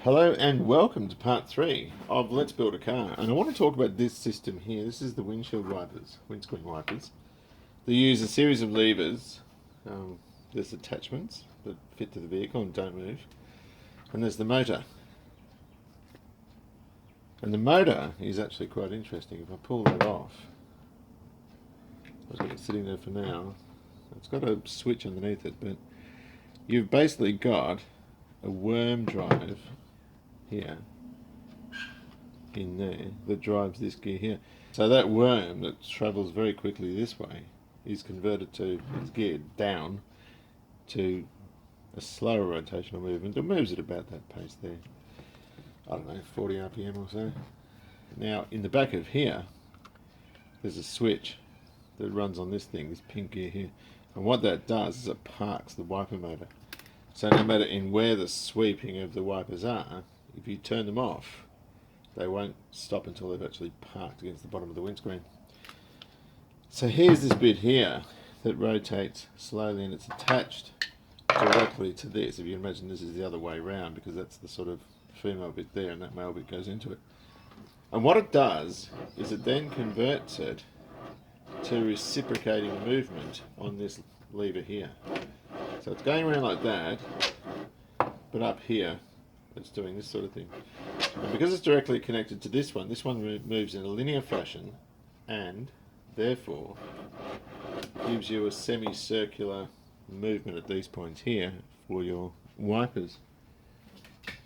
Hello and welcome to part 3 of Let's Build a Car, and I want to talk about this system here. This is the windshield wipers, windscreen wipers. They use a series of levers. There's attachments that fit to the vehicle and don't move, and there's the motor. And the motor is actually quite interesting. If I pull that off, I've got it sitting there for now. It's got a switch underneath it, but you've basically got a worm drive here in there that drives this gear here. So that worm that travels very quickly this way is converted to, it's geared down to a slower rotational movement. It moves at about that pace there. I don't know, 40 RPM or so. Now in the back of here there's a switch that runs on this thing, this pink gear here, and what that does is it parks the wiper motor. So no matter in where the sweeping of the wipers are, if you turn them off, they won't stop until they've actually parked against the bottom of the windscreen. So here's this bit here that rotates slowly, and it's attached directly to this. If you can imagine, this is the other way around because that's the sort of female bit there and that male bit goes into it. And what it does is it then converts it to reciprocating movement on this lever here. So it's going around like that, but up here it's doing this sort of thing. And because it's directly connected to this one moves in a linear fashion and therefore gives you a semicircular movement at these points here for your wipers,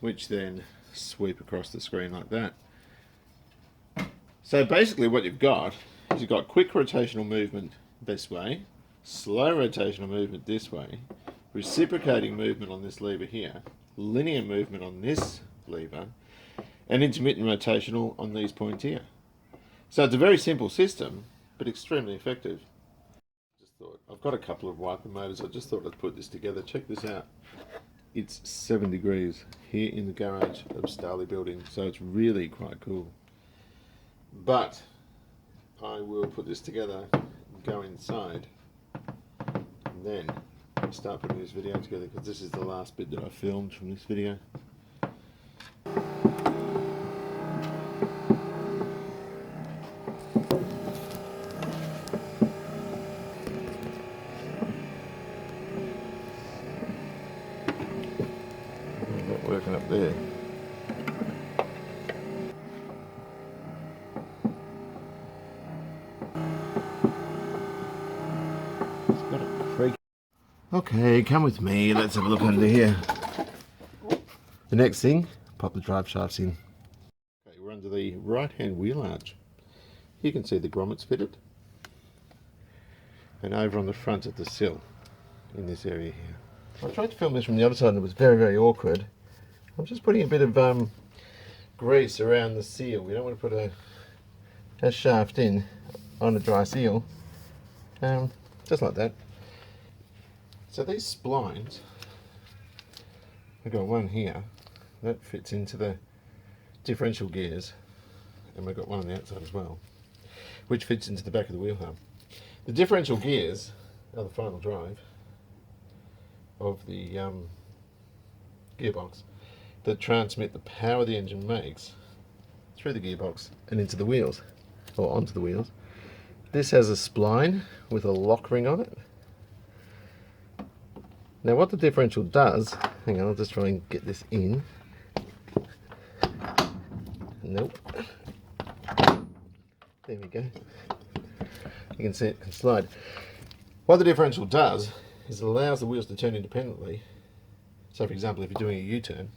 which then sweep across the screen like that. So basically what you've got is you've got quick rotational movement this way, slow rotational movement this way, reciprocating movement on this lever here, linear movement on this lever, and intermittent rotational on these points here. So it's a very simple system, but extremely effective. Just thought, I've got a couple of wiper motors. I just thought I'd put this together. Check this out. It's 7 degrees here in the garage of Starlie building, so it's really quite cool. But I will put this together, go inside, and then start putting this video together, because this is the last bit that I filmed from this video. Not working up there. It's got a creak. Okay, come with me, let's have a look under here. The next thing, pop the drive shafts in. Okay, we're under the right hand wheel arch. You can see the grommets fitted. And over on the front of the sill, in this area here. I tried to film this from the other side and it was very, very awkward. I'm just putting a bit of grease around the seal. We don't want to put a shaft in on a dry seal. Just like that. So these splines, I've got one here that fits into the differential gears, and we've got one on the outside as well, which fits into the back of the wheel hub. The differential gears are the final drive of the gearbox that transmit the power the engine makes through the gearbox and into the wheels, or onto the wheels. This has a spline with a lock ring on it. Now what the differential does, hang on, I'll just try and get this in. Nope. There we go. You can see it can slide. What the differential does is it allows the wheels to turn independently. So for example, if you're doing a U-turn,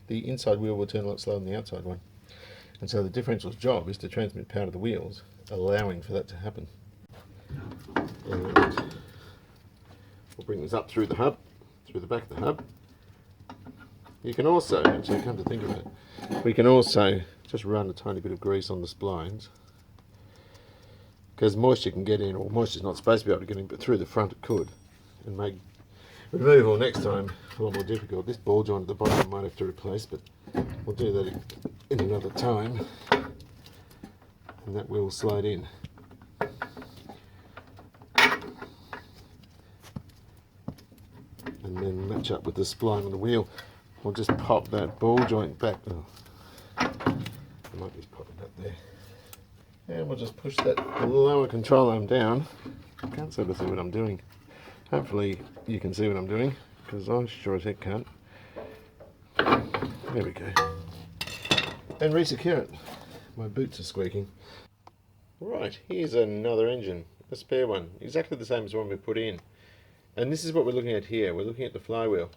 the inside wheel will turn a lot slower than the outside one. And so the differential's job is to transmit power to the wheels, allowing for that to happen. And we'll bring this up through the hub, through the back of the hub. You can also, actually come to think of it, we can also just run a tiny bit of grease on the splines, because moisture can get in, or moisture's not supposed to be able to get in, but through the front it could, and make removal next time a lot more difficult. This ball joint at the bottom I might have to replace, but we'll do that in another time, and that will slide in. And then match up with the spline on the wheel. we'll just pop that ball joint back. Oh, I might just pop it up there. And we'll just push that lower control arm down. I can't sort of see what I'm doing. Hopefully you can see what I'm doing, because I sure as heck can't. There we go. And re-secure it. My boots are squeaking. Right, here's another engine, a spare one, exactly the same as the one we put in. And this is what we're looking at here. We're looking at the flywheel.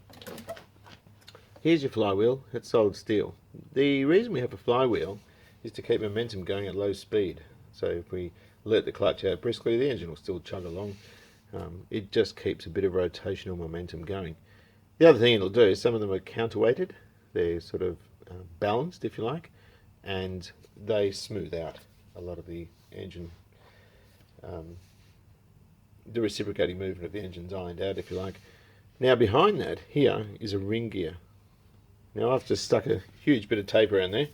Here's your flywheel, it's solid steel. The reason we have a flywheel is to keep momentum going at low speed. So if we let the clutch out briskly, the engine will still chug along. It just keeps a bit of rotational momentum going. The other thing it'll do is some of them are counterweighted. They're sort of balanced, if you like, and they smooth out a lot of the engine. The reciprocating movement of the engine's ironed out, if you like. Now behind that here is a ring gear. Now I've just stuck a huge bit of tape around there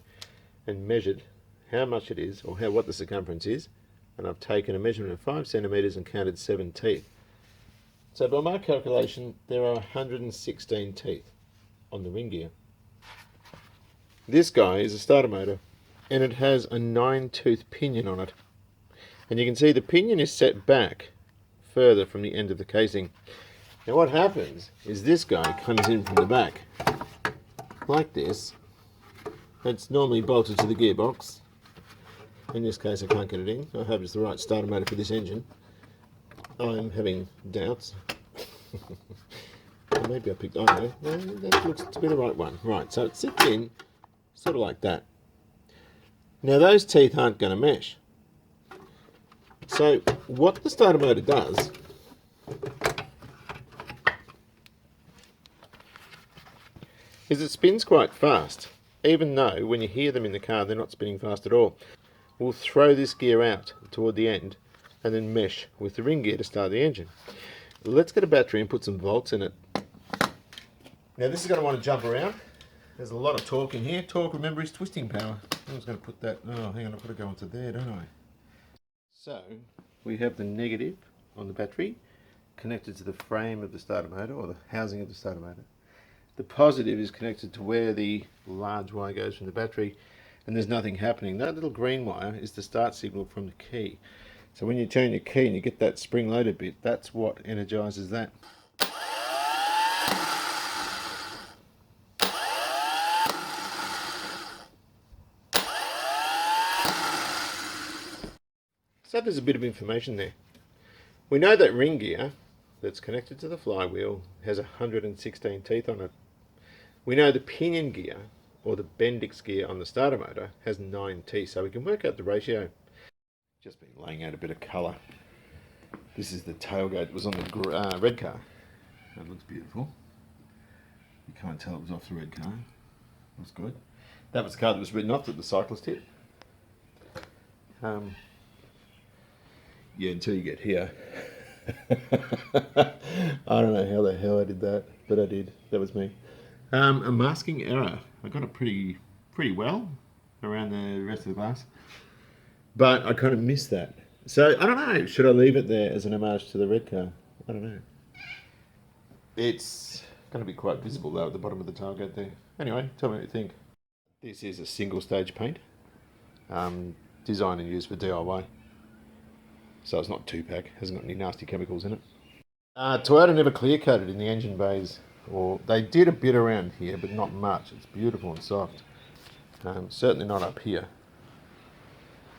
and measured how much it is, or what the circumference is, and I've taken a measurement of 5 centimetres and counted 7 teeth. So by my calculation, there are 116 teeth on the ring gear. This guy is a starter motor, and it has a 9-tooth pinion on it. And you can see the pinion is set back further from the end of the casing. Now what happens is this guy comes in from the back, like this. It's normally bolted to the gearbox. In this case I can't get it in. I hope it's the right starter motor for this engine. I'm having doubts. Maybe I picked, oh no, that looks to be the right one. Right, so it sits in sort of like that. Now those teeth aren't going to mesh. So what the starter motor does is it spins quite fast, even though when you hear them in the car they're not spinning fast at all. We'll throw this gear out toward the end and then mesh with the ring gear to start the engine. Let's get a battery and put some volts in it. Now this is going to want to jump around. There's a lot of torque in here. Torque, remember, is twisting power. I was going to put that, oh hang on, I've got to go onto there, don't I? So we have the negative on the battery connected to the frame of the starter motor, or the housing of the starter motor. The positive is connected to where the large wire goes from the battery, and there's nothing happening. That little green wire is the start signal from the key. So when you turn your key and you get that spring-loaded bit, that's what energizes that. So there's a bit of information there. We know that ring gear that's connected to the flywheel has 116 teeth on it. We know the pinion gear, or the Bendix gear on the starter motor, has 9 teeth, so we can work out the ratio. Just been laying out a bit of colour. This is the tailgate that was on the red car. That looks beautiful. You can't tell it was off the red car. Looks good. That was the car that was written off that the cyclist hit. Yeah, until you get here. I don't know how the hell I did that, but I did. That was me. A masking error. I got it pretty well around the rest of the glass, but I kind of missed that. So I don't know. Should I leave it there as an homage to the red car? I don't know. It's going to be quite visible though at the bottom of the tailgate there. Anyway, tell me what you think. This is a single stage paint, designed and used for DIY. So it's not 2-pack, hasn't got any nasty chemicals in it. Toyota never clear coated in the engine bays, or they did a bit around here, but not much. It's beautiful and soft. Certainly not up here.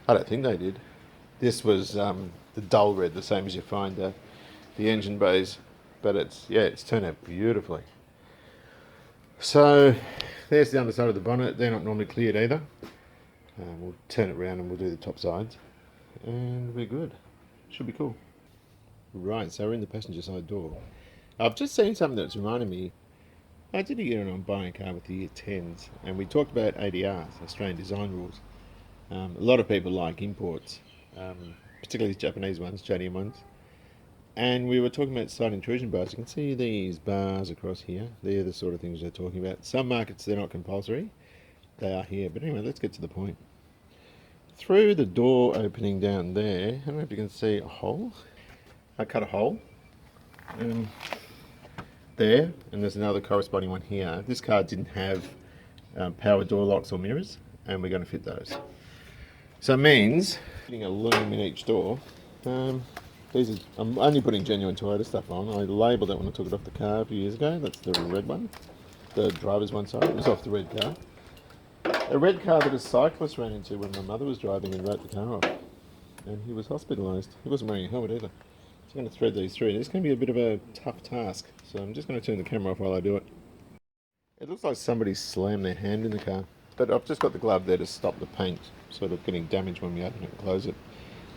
I don't think they did. This was the dull red, the same as you find the engine bays, but it's turned out beautifully. So there's the underside of the bonnet. They're not normally cleared either. We'll turn it around and we'll do the top sides, and we're good. Should be cool. Right, so we're in the passenger side door. I've just seen something that's reminded me. I did a year on buying a car with the year 10s, and we talked about ADRs, Australian Design Rules. A lot of people like imports, particularly Japanese ones, JDM ones. And we were talking about side intrusion bars. You can see these bars across here. They're the sort of things they're talking about. Some markets, they're not compulsory. They are here. But anyway, let's get to the point. Through the door opening down there, I don't know if you can see a hole. I cut a hole. there, and there's another corresponding one here. This car didn't have power door locks or mirrors, and we're going to fit those. So it means putting a loom in each door. I'm only putting genuine Toyota stuff on. I labelled that when I took it off the car a few years ago. That's the red one, the driver's one, sorry. It was off the red car. A red car that a cyclist ran into when my mother was driving and wrote the car off. And he was hospitalised. He wasn't wearing a helmet either. So I'm going to thread these through. It's going to be a bit of a tough task. So I'm just going to turn the camera off while I do it. It looks like somebody slammed their hand in the car. But I've just got the glove there to stop the paint sort of getting damaged when we open it and close it.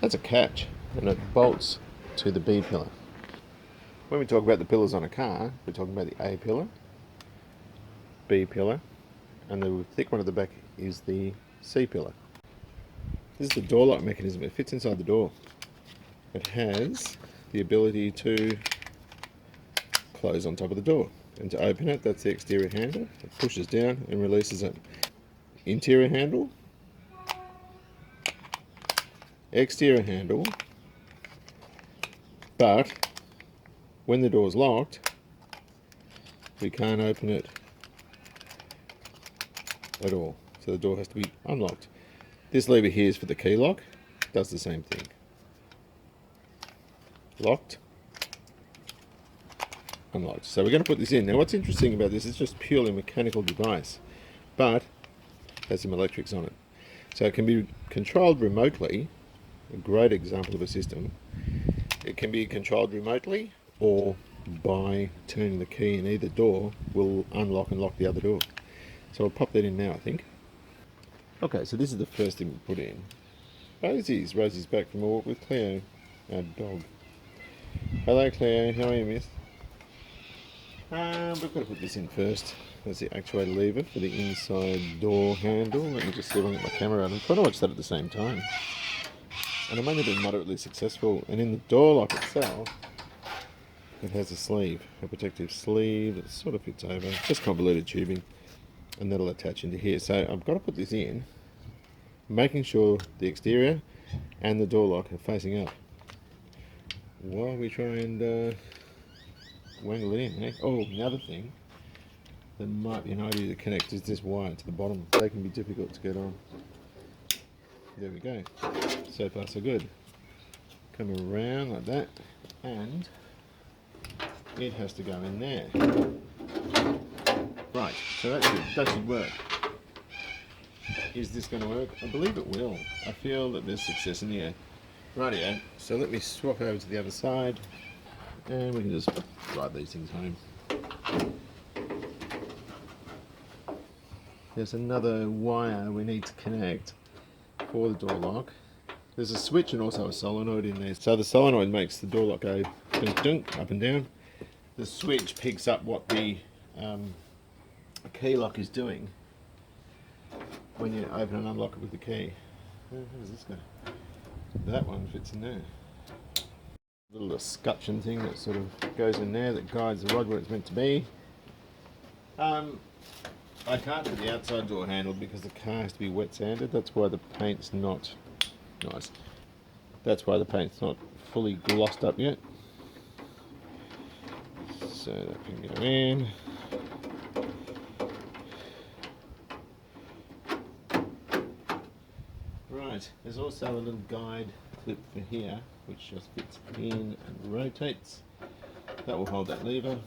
That's a catch. And it bolts to the B pillar. When we talk about the pillars on a car, we're talking about the A pillar, B pillar, and the thick one at the back is the C pillar. This is the door lock mechanism. It fits inside the door. It has the ability to close on top of the door. And to open it, that's the exterior handle. It pushes down and releases it. Interior handle, exterior handle, but when the door's locked, we can't open it at all. So the door has to be unlocked. This lever here is for the key lock. Does the same thing. Locked, unlocked. So we're going to put this in. Now what's interesting about this is just purely mechanical device, but has some electrics on it. So it can be controlled remotely. A great example of a system. It can be controlled remotely, or by turning the key in either door will unlock and lock the other door. So I'll pop that in now, I think. Okay, so this is the first thing we put in. Rosie's back from a walk with Cleo, our dog. Hello Cleo, how are you, miss? We've got to put this in first. That's the actuator lever for the inside door handle. Let me just see if I can get my camera out. I'm trying to watch that at the same time. And I'm only been moderately successful. And in the door lock itself, it has a sleeve, a protective sleeve that sort of fits over, just convoluted tubing, and that'll attach into here. So I've got to put this in, making sure the exterior and the door lock are facing up while we try and wangle it in. Eh? Oh, another thing that might be an idea to connect is this wire to the bottom. They can be difficult to get on. There we go. So far so good. Come around like that, and it has to go in there. Right, so that's good. That should work. Is this going to work? I believe it will. I feel that there's success in the air. Rightio, so let me swap over to the other side, and we can just drive these things home. There's another wire we need to connect for the door lock. There's a switch and also a solenoid in there. So the solenoid makes the door lock go dunk dunk up and down. The switch picks up what the key lock is doing when you open and unlock it with the key. How does this go? That one fits in there. A little escutcheon thing that sort of goes in there that guides the rod where it's meant to be. I can't do the outside door handle because the car has to be wet sanded. That's why the paint's not nice. That's why the paint's not fully glossed up yet. So that can go in. Right, there's also a little guide clip for here which just fits in and rotates. That will hold that lever.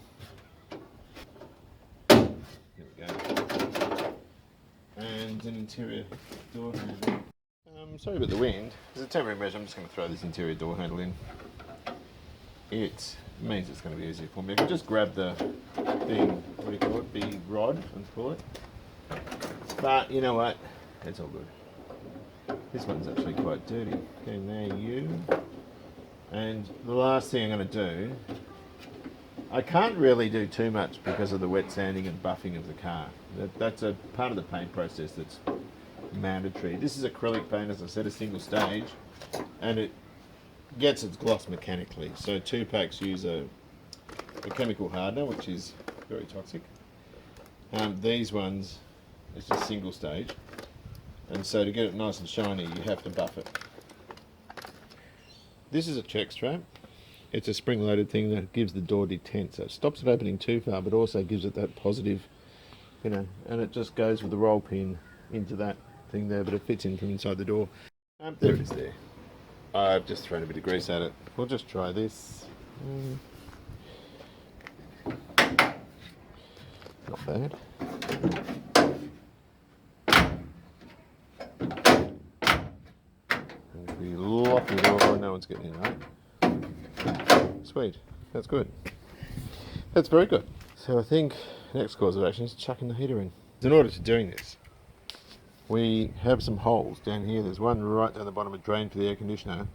There we go. And an interior door handle. Sorry about the wind. As a temporary measure, I'm just going to throw this interior door handle in. It means it's going to be easier for me. I can just grab the thing, what do you call it, the rod and pull it. But you know what? It's all good. This one's actually quite dirty. Get in there, you. And the last thing I'm going to do, I can't really do too much because of the wet sanding and buffing of the car. That's a part of the paint process that's mandatory. This is acrylic paint, as I said, a single stage, and it gets its gloss mechanically. So 2 packs use a chemical hardener, which is very toxic. These ones, it's just single stage, and so to get it nice and shiny, you have to buff it. This is a check strap. it's a spring-loaded thing that gives the door detent, so it stops it opening too far, but also gives it that positive, you know, and it just goes with the roll pin into that thing there, but it fits in from inside the door. There it is there. I've just thrown a bit of grease at it. We'll just try this. Not bad. And if we lock the door, no one's getting in, right? Sweet. That's good. That's very good. So I think next course of action is chucking the heater in. In order to doing this, we have some holes down here. There's one right down the bottom, a drain for the air conditioner.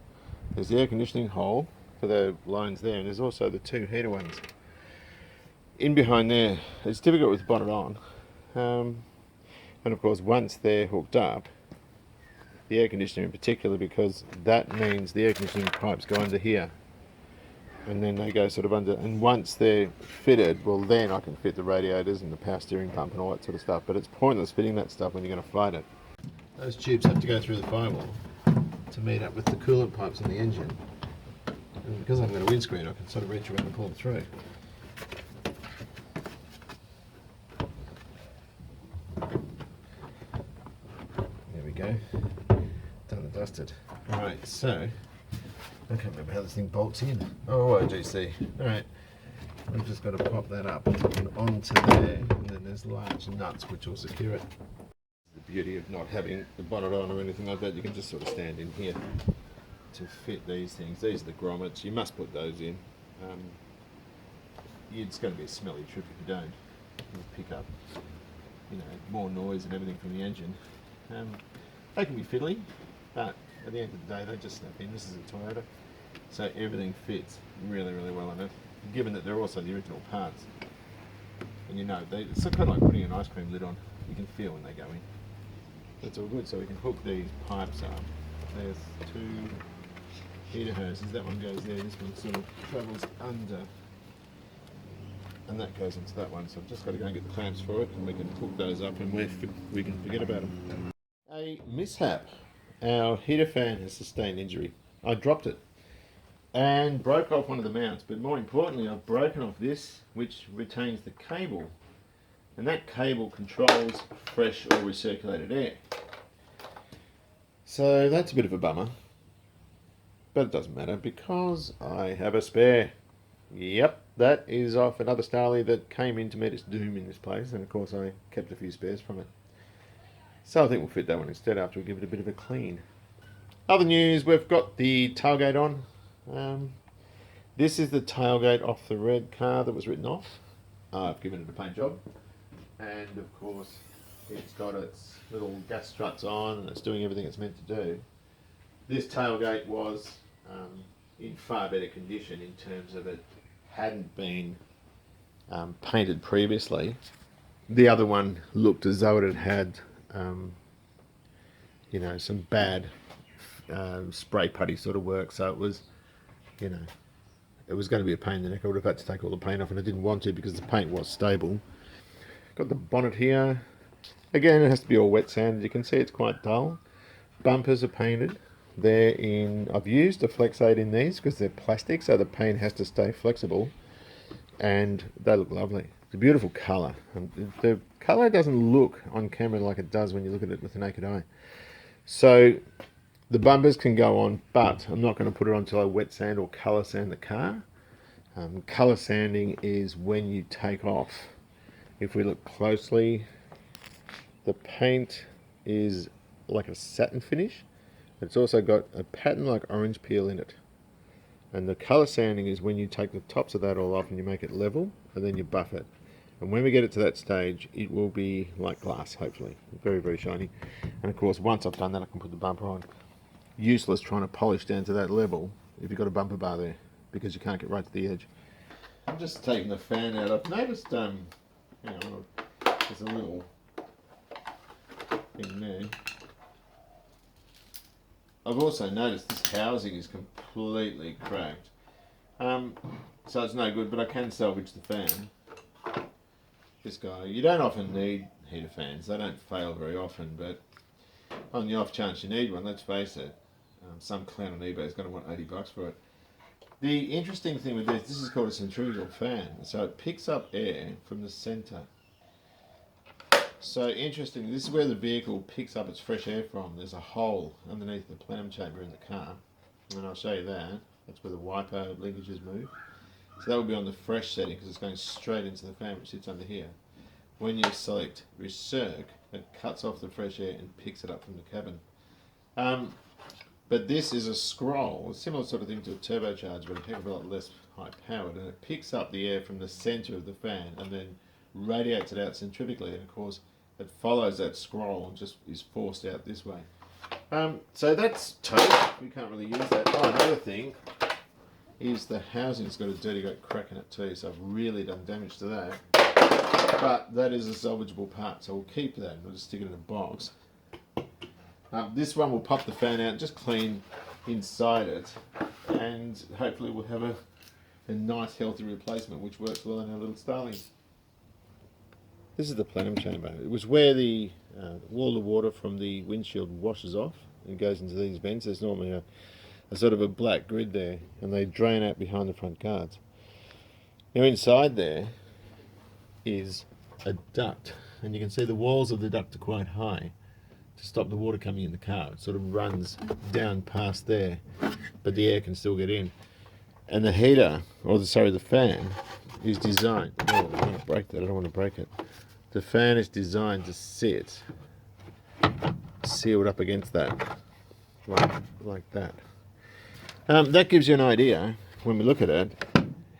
There's the air conditioning hole for the lines there, and there's also the two heater ones. In behind there, it's difficult with the bonnet on. And of course, once they're hooked up, the air conditioner in particular, because that means the air conditioning pipes go under here. And then they go sort of under, and once they're fitted, well then I can fit the radiators and the power steering pump and all that sort of stuff, but it's pointless fitting that stuff when you're going to float it. Those tubes have to go through the firewall to meet up with the coolant pipes in the engine. And because I've got a windscreen, I can sort of reach around and pull them through. There we go. Done and dusted. Alright, so I can't remember how this thing bolts in. Oh, OGC. Alright, I've just got to pop that up and onto there, and then there's large nuts which will secure it. The beauty of not having the bonnet on or anything like that, you can just sort of stand in here to fit these things. These are the grommets, you must put those in. It's going to be a smelly trip if you don't. You'll pick up, you know, more noise and everything from the engine. They can be fiddly, but at the end of the day, they just snap in. This is a Toyota, so everything fits really, really well in it, given that they're also the original parts. And you know, it's kind of like putting an ice cream lid on. You can feel when they go in. That's all good, so we can hook these pipes up. There's two heater hoses. That one goes there, this one sort of travels under, and that goes into that one. So I've just got to go and get the clamps for it, and we can hook those up, and we can forget about them. A mishap. Our heater fan has sustained injury. I dropped it and broke off one of the mounts, but more importantly, I've broken off this, which retains the cable, and that cable controls fresh or recirculated air. So that's a bit of a bummer, but it doesn't matter because I have a spare. Yep, that is off another Starlie that came in to meet its doom in this place, and of course I kept a few spares from it. So I think we'll fit that one instead after we give it a bit of a clean. Other news, we've got the tailgate on. This is the tailgate off the red car that was written off. I've given it a paint job. And of course, it's got its little gas struts on and it's doing everything it's meant to do. This tailgate was in far better condition in terms of it hadn't been painted previously. The other one looked as though it had you know, some bad spray putty sort of work, so it was, you know, it was going to be a pain in the neck. I would have had to take all the paint off, and I didn't want to because the paint was stable. Got the bonnet here. Again, it has to be all wet sanded. You can see it's quite dull. Bumpers are painted. They're in, I've used a flex aid in these because they're plastic, so the paint has to stay flexible, and they look lovely. It's a beautiful colour. And the colour doesn't look on camera like it does when you look at it with the naked eye. So the bumpers can go on, but I'm not going to put it on until I wet sand or colour sand the car. Colour sanding is when you take off. If we look closely, the paint is like a satin finish. It's also got a pattern like orange peel in it. And the colour sanding is when you take the tops of that all off and you make it level, and then you buff it. And when we get it to that stage, it will be like glass, hopefully. Very, very shiny. And of course, once I've done that, I can put the bumper on. Useless trying to polish down to that level if you've got a bumper bar there, because you can't get right to the edge. I'm just taking the fan out. I've noticed, hang on, there's a little thing there. I've also noticed this housing is completely cracked. So it's no good, but I can salvage the fan. This guy, you don't often need heater fans. They don't fail very often, but on the off chance you need one, let's face it, some clown on eBay is going to want $80 for it. The interesting thing with this is called a centrifugal fan. So it picks up air from the centre. So interesting, this is where the vehicle picks up its fresh air from. There's a hole underneath the plenum chamber in the car. And I'll show you that. That's where the wiper linkages move. So that will be on the fresh setting because it's going straight into the fan which sits under here. When you select recirc, it cuts off the fresh air and picks it up from the cabin. But this is a scroll, a similar sort of thing to a turbocharger, but a heck of a lot less high powered, and it picks up the air from the centre of the fan and then radiates it out centrifugally, and of course it follows that scroll and just is forced out this way. So that's toast. We can't really use that. Oh, another thing is the housing's got a dirty great crack in it too, so I've really done damage to that. But that is a salvageable part, so we'll keep that and we'll just stick it in a box. This one will pop the fan out and just clean inside it, and hopefully we'll have a nice healthy replacement which works well in our little Starlie. This is the plenum chamber. It was where the all the water from the windshield washes off and goes into these vents. There's normally a sort of a black grid there, and they drain out behind the front guards. Now inside there is a duct, and you can see the walls of the duct are quite high to stop the water coming in the car. It sort of runs down past there, but the air can still get in. And the heater, the fan, is designed. Oh, I don't want to break that. I don't want to break it. The fan is designed to sit sealed up against that, like that. That gives you an idea when we look at it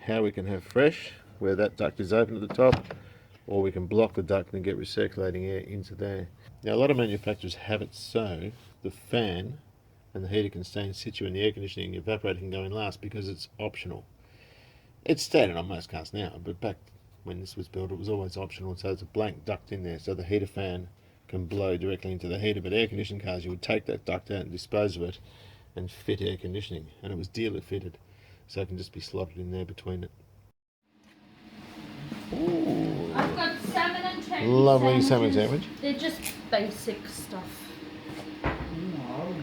how we can have fresh where that duct is open at the top, or we can block the duct and get recirculating air into there. Now a lot of manufacturers have it so the fan and the heater can stay in situ and the air conditioning and evaporating can go in last because it's optional. It's standard on most cars now, but back when this was built it was always optional, so there's a blank duct in there so the heater fan can blow directly into the heater. But air conditioning cars, you would take that duct out and dispose of it and fit air conditioning, and it was dealer fitted, so it can just be slotted in there between it. Ooh. I've got salmon and turkey lovely sandwiches. salmon sandwich. They're just basic stuff. No.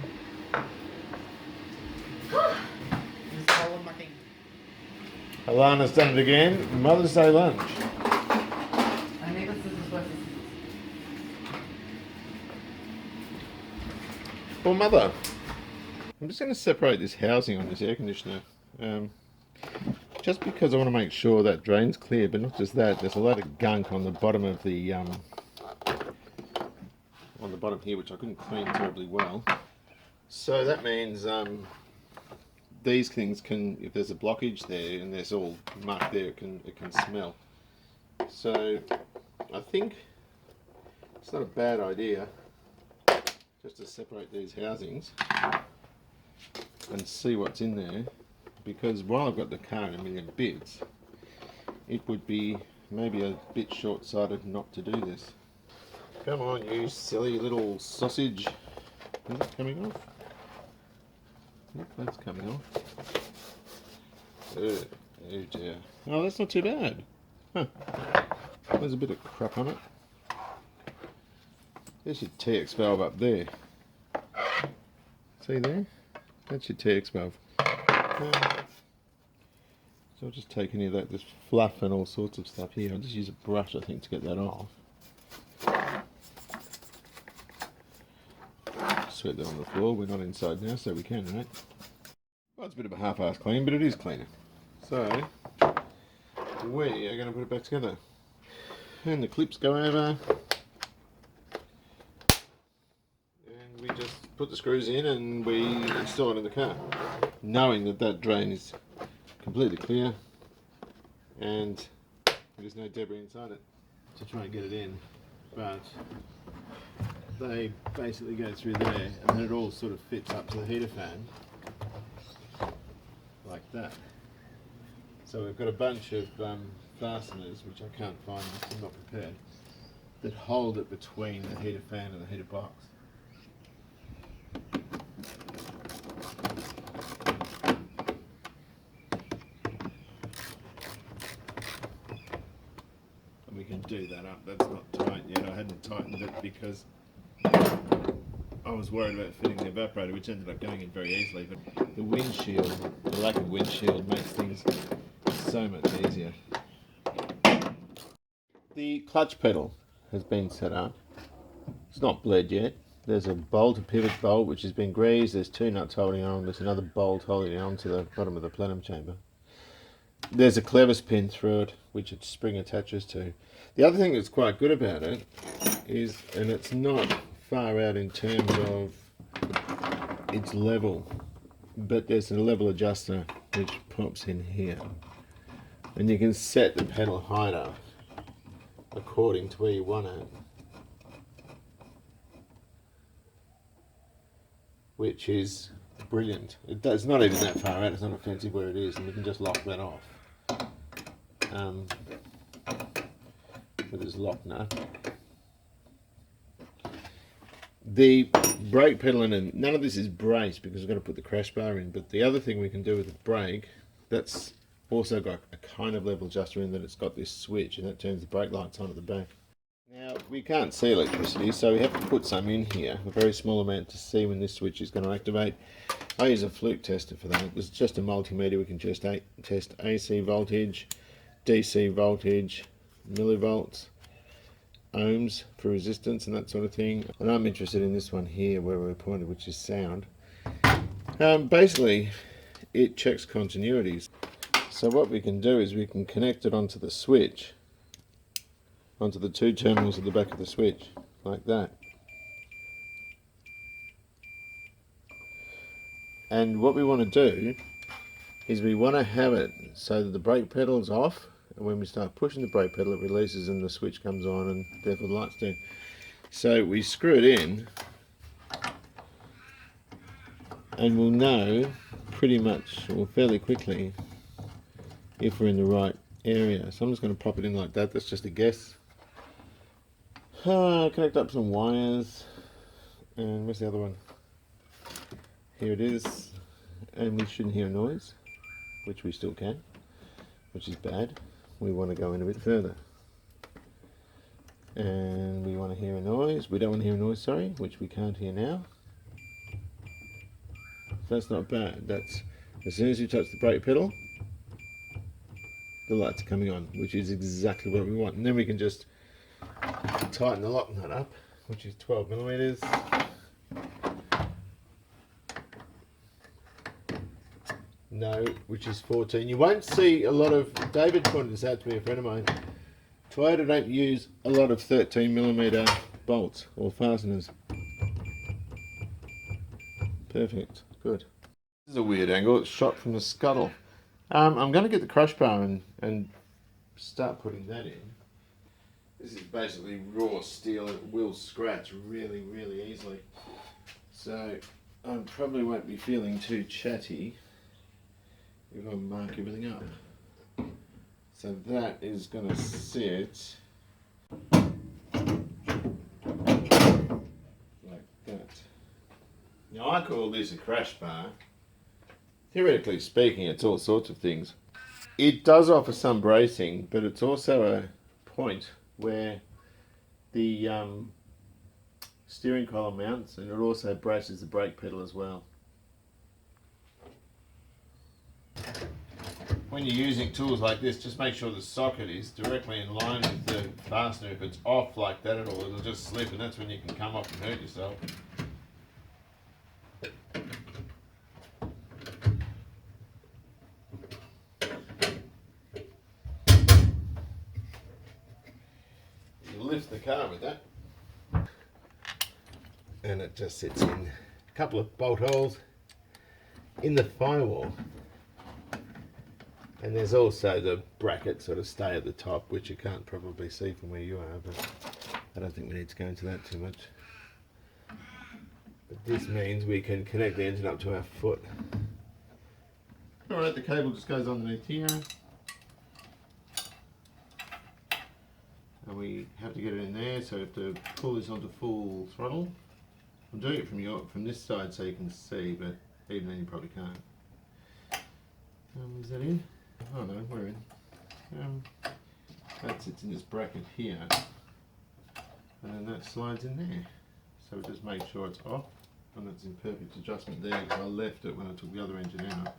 Alana's done it again. Mother's Day lunch. I need the scissors first. Well, Mother, I'm just going to separate this housing on this air conditioner. Just because I want to make sure that drain's clear, but not just that, there's a lot of gunk on the bottom of the on the bottom here, which I couldn't clean terribly well. So that means these things can, if there's a blockage there and there's all muck there, it can smell. So I think it's not a bad idea just to separate these housings and see what's in there. Because while I've got the car in a million bits, it would be maybe a bit short-sighted not to do this. Come on, you silly little sausage. Is it coming off? Yep, that's coming off. Oh dear. Oh, that's not too bad. Huh. There's a bit of crap on it. There's your TX valve up there. See there? That's your TX valve. So I'll just take any of that, this fluff and all sorts of stuff here. I'll just use a brush, I think, to get that off. Sweep that on the floor. We're not inside now, so we can, right? Well, it's a bit of a half-assed clean, but it is cleaner. So we are going to put it back together. And the clips go over. And we just put the screws in and we install it in the car, knowing that that drain is completely clear and there's no debris inside it, to try and get it in. But they basically go through there and then it all sort of fits up to the heater fan like that. So we've got a bunch of fasteners, which I can't find because I'm not prepared, that hold it between the heater fan and the heater box. And we can do that up. That's not tight yet. I hadn't tightened it because I was worried about fitting the evaporator, which ended up going in very easily, but the windshield, the lack of windshield makes things so much easier. The clutch pedal has been set up. It's not bled yet. There's a bolt, a pivot bolt, which has been greased. There's 2 nuts holding on. There's another bolt holding on to the bottom of the plenum chamber. There's a clevis pin through it, which its spring attaches to. The other thing that's quite good about it is, and it's not far out in terms of its level, but there's a level adjuster which pops in here. And you can set the pedal height up according to where you want it, which is brilliant. It's not even that far out, it's not offensive where it is, and we can just lock that off with this lock nut. The brake pedal, and none of this is braced because we've got to put the crash bar in, but the other thing we can do with the brake, that's also got a kind of level adjuster in that it's got this switch, and that turns the brake lights on at the back. Now, we can't see electricity, so we have to put some in here, a very small amount, to see when this switch is going to activate. I use a fluke tester for that. It's just a multimeter. We can just test AC voltage, DC voltage, millivolts, ohms for resistance and that sort of thing. And I'm interested in this one here where we're pointed, which is sound. Basically, it checks continuities. So what we can do is we can connect it onto the switch, onto the 2 terminals at the back of the switch, like that. And what we want to do is we want to have it so that the brake pedal is off, and when we start pushing the brake pedal it releases and the switch comes on, and therefore the lights do. So we screw it in and we'll know pretty much, or fairly quickly, if we're in the right area. So I'm just going to pop it in like that. That's just a guess. Connect up some wires, and where's the other one? Here it is, and we shouldn't hear a noise, which we still can, which is bad. We want to go in a bit further, and we want to hear a noise. We don't want to hear a noise, sorry, which we can't hear now. That's not bad. That's as soon as you touch the brake pedal, the lights are coming on, which is exactly what we want. And then we can just tighten the lock nut up, which is 12 millimeters. No, which is 14. You won't see a lot of, David pointed this out to me, a friend of mine. Toyota don't use a lot of 13 millimeter bolts or fasteners. Perfect, good. This is a weird angle, it's shot from the scuttle. I'm going to get the crush bar and start putting that in. This is basically raw steel. It will scratch really, really easily. So I probably won't be feeling too chatty if I mark everything up. So that is going to sit like that. Now I call this a crash bar. Theoretically speaking, it's all sorts of things. It does offer some bracing, but it's also a point where the steering column mounts, and it also braces the brake pedal as well. When you're using tools like this, just make sure the socket is directly in line with the fastener. If it's off like that at all, it'll just slip, and that's when you can come off and hurt yourself. Lift the car with that, and it just sits in a couple of bolt holes in the firewall, and there's also the bracket sort of stay at the top, which you can't probably see from where you are, but I don't think we need to go into that too much. But this means we can connect the engine up to our foot. Alright, the cable just goes underneath here. And we have to get it in there, so we have to pull this onto full throttle. I'm doing it from this side so you can see, but even then you probably can't. Is that in? Oh no, we're in. That sits in this bracket here, and then that slides in there. So we just make sure it's off and it's in perfect adjustment there, because I left it when I took the other engine out.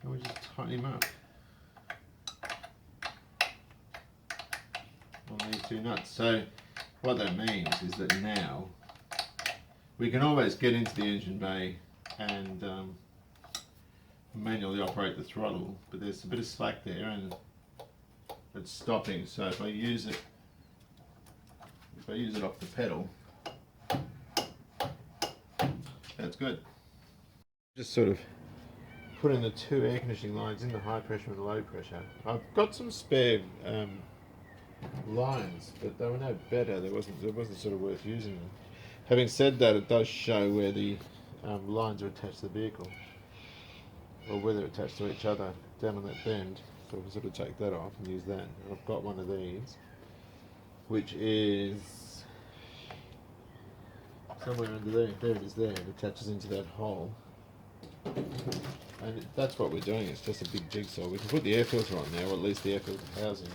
And we just tighten him up on these two nuts. So what that means is that now we can always get into the engine bay and manually operate the throttle, but there's a bit of slack there and it's stopping. So if I use it off the pedal, that's good. Just sort of putting the two air conditioning lines in, the high pressure and the low pressure. I've got some spare lines, but they were no better. There wasn't sort of worth using them. Having said that, it does show where the lines are attached to the vehicle, or where they're attached to each other down on that bend. So we can sort of take that off and use that. And I've got one of these, which is somewhere under there. There it is there. It attaches into that hole. And that's what we're doing. It's just a big jigsaw. We can put the air filter on there, or at least the air filter housing.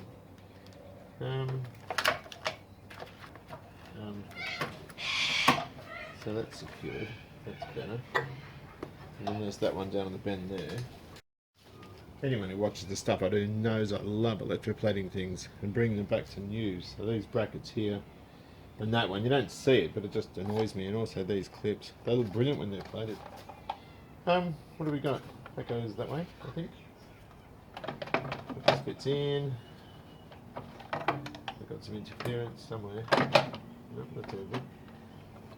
So that's secured. That's better. And then there's that one down on the bend there. Anyone who watches the stuff I do knows I love electroplating things and bringing them back to news. So these brackets here and that one, you don't see it, but it just annoys me. And also these clips, they look brilliant when they're plated. What do we got? That goes that way, I think. This fits in. I've got some interference somewhere. Nope, that's all good.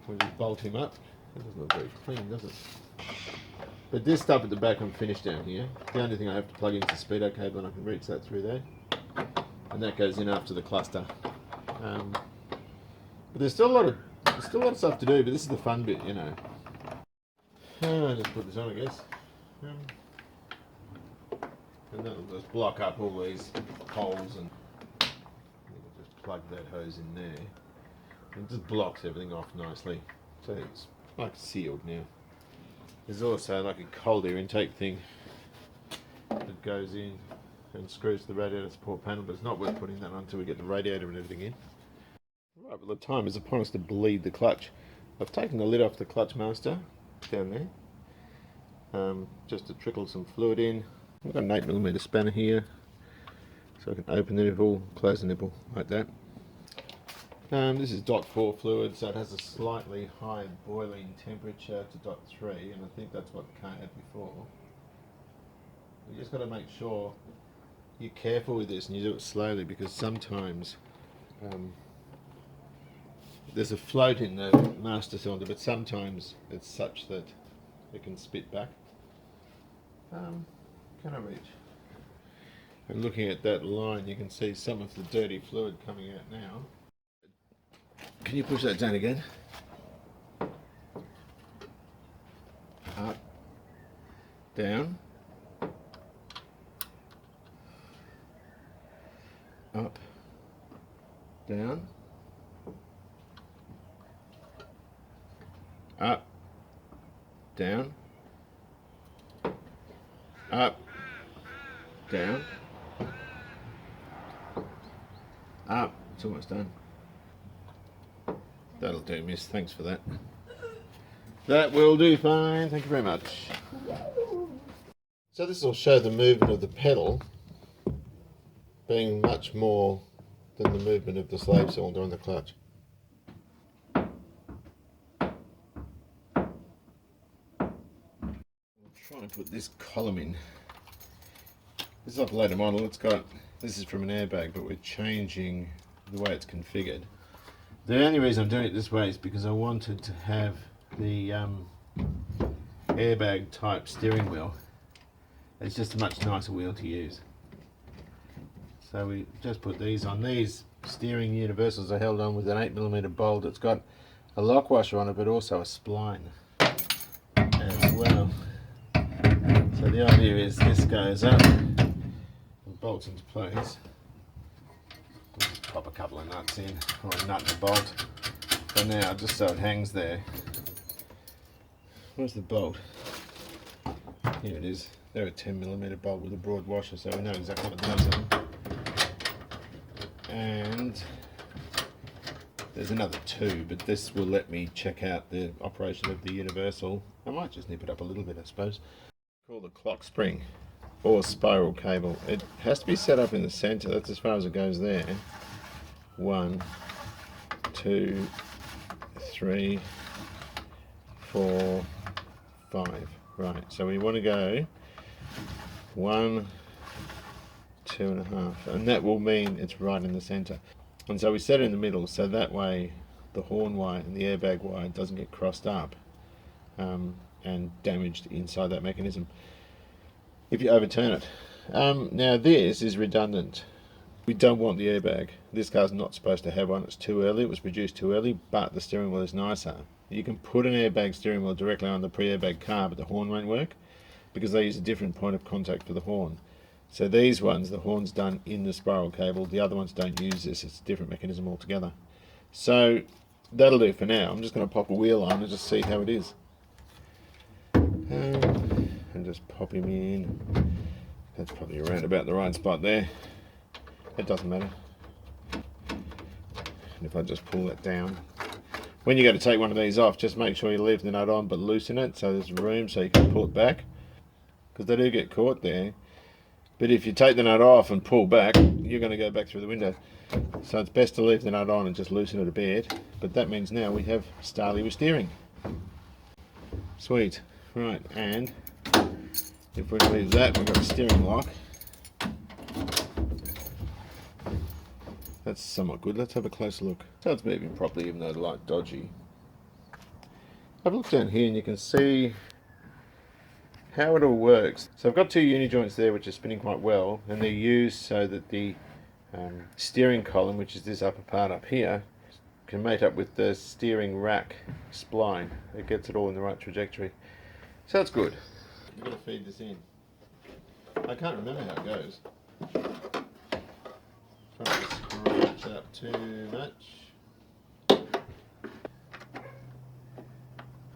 We'll just bolt him up. That doesn't look very clean, does it? But this stuff at the back I'm finished down here. The only thing I have to plug in is the speedo cable, and I can reach that through there. And that goes in after the cluster. But there's still a lot of stuff to do, but this is the fun bit, you know. I'll just put this on, I guess. And that'll just block up all these holes, and just plug that hose in there. And it just blocks everything off nicely. So it's like sealed now. There's also like a cold air intake thing that goes in and screws to the radiator support panel, but it's not worth putting that on until we get the radiator and everything in. Right, well, the time is upon us to bleed the clutch. I've taken the lid off the clutch master down there, just to trickle some fluid in. I've got an 8mm spanner here, so I can open the nipple, close the nipple like that. This is .4 fluid, so it has a slightly high boiling temperature to .3, and I think that's what the car had before. You just got to make sure you're careful with this and you do it slowly, because sometimes there's a float in the master cylinder, but sometimes it's such that it can spit back. Can I reach? And looking at that line, you can see some of the dirty fluid coming out now. Can you push that down again? Up, down, up, down, up, down, up, down, up. It's almost done. That'll do, miss. Thanks for that. That will do fine. Thank you very much. So this will show the movement of the pedal being much more than the movement of the slave cylinder on the clutch. I'll try and put this column in. This is off a later model. This is from an airbag, but we're changing the way it's configured. The only reason I'm doing it this way is because I wanted to have the airbag type steering wheel. It's just a much nicer wheel to use. So we just put these on. These steering universals are held on with an 8mm bolt. It's got a lock washer on it, but also a spline as well. So the idea is this goes up and bolts into place. Just pop a couple of nuts in, or a nut and a bolt for now, just so it hangs there. Where's the bolt? Here it is. They're a 10mm bolt with a broad washer, so we know exactly what those are. And There's another 2, but this will let me check out the operation of the universal. I might just nip it up a little bit, I suppose. Call the clock spring or spiral cable. It has to be set up in the center. That's as far as it goes there. 1, 2, 3, 4, 5. Right, so we want to go 1, 2.5, and that will mean it's right in the center. And so we set it in the middle, so that way the horn wire and the airbag wire doesn't get crossed up and damaged inside that mechanism if you overturn it. Now this is redundant. We don't want the airbag. This car's not supposed to have one. It's too early. It was produced too early, but the steering wheel is nicer. You can put an airbag steering wheel directly on the pre-airbag car, but the horn won't work because they use a different point of contact for the horn. So these ones, the horn's done in the spiral cable. The other ones don't use this. It's a different mechanism altogether. So that'll do for now. I'm just going to pop a wheel on and just see how it is. And just pop him in. That's probably around about the right spot there. It doesn't matter. And if I just pull that down. When you go to take one of these off, just make sure you leave the nut on but loosen it so there's room so you can pull it back. Because they do get caught there. But if you take the nut off and pull back, you're going to go back through the window. So it's best to leave the nut on and just loosen it a bit. But that means now we have Starlie with steering. Sweet. Right, and if we leave that, we've got a steering lock. That's somewhat good. Let's have a closer look. So it's moving properly even though the light dodgy. I've looked down here and you can see how it all works. So I've got 2 uni joints there which are spinning quite well, and they're used so that the steering column, which is this upper part up here, can mate up with the steering rack spline. It gets it all in the right trajectory. So that's good. You've got to feed this in. I can't remember how it goes. Trying to scratch it up too much.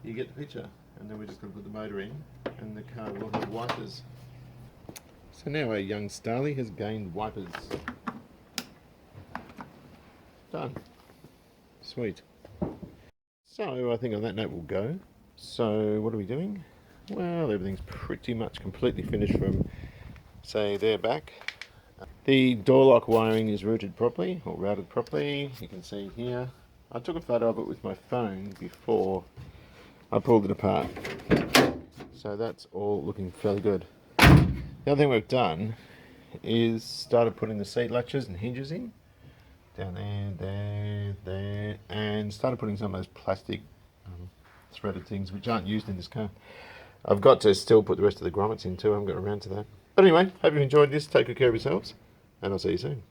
You get the picture. And then we're just going to put the motor in and the car will have wipers. So now our young Starlie has gained wipers. Done. Sweet. So I think on that note we'll go. So what are we doing? Well, everything's pretty much completely finished from, say, there back. The door lock wiring is routed properly, or routed properly. You can see here. I took a photo of it with my phone before I pulled it apart. So that's all looking fairly good. The other thing we've done is started putting the seat latches and hinges in. Down there, and started putting some of those plastic threaded things which aren't used in this car. I've got to still put the rest of the grommets in too. I haven't got around to that. But anyway, hope you've enjoyed this. Take good care of yourselves, and I'll see you soon.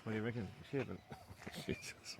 What do you reckon? She haven't. Jesus.